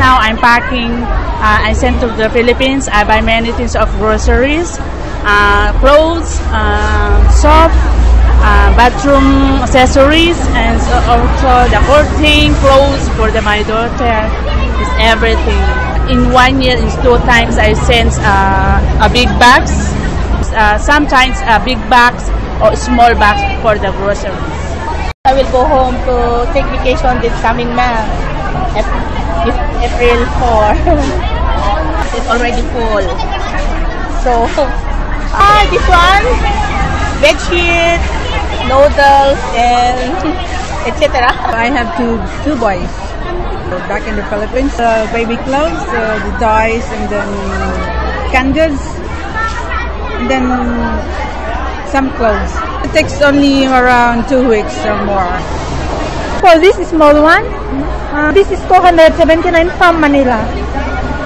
now I'm packing. I sent to the Philippines. I buy many things of groceries, clothes, soap, bathroom accessories, and also the clothing, clothes for my daughter. Is everything. In 1 year, is 2 times I send a big bags. Sometimes big bags or small bags for the groceries. I will go home to take vacation this coming month, April 4. It's already full. So, this one, bed sheet, noodles, and etc. I have two boys. Back in the Philippines, baby clothes, the toys, and then canned goods, and then some clothes. It takes only around 2 weeks or more. For this small one, this is 279 from Manila.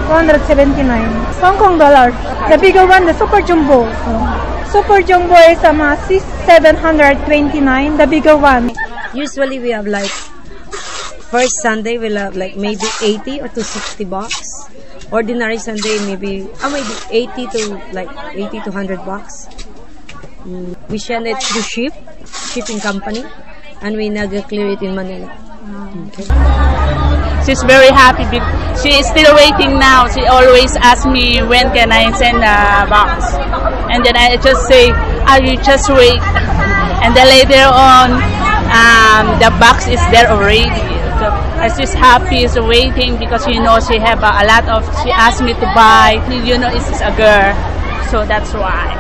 279 Hong Kong dollars. The bigger one, the Super Jumbo. Super Jumbo is 729. The bigger one. Usually we have like first Sunday we'll have like maybe 80 or to 60 bucks. Ordinary Sunday maybe 80 to 100 bucks. We send it through shipping company, and we clear it in Manila. Okay. She's very happy. She is still waiting now. She always asks me when can I send a box, and then I just say, you just wait. And then later on, the box is there already. So she's happy, she's waiting because she have a lot of. She asked me to buy. It's a girl, so that's why.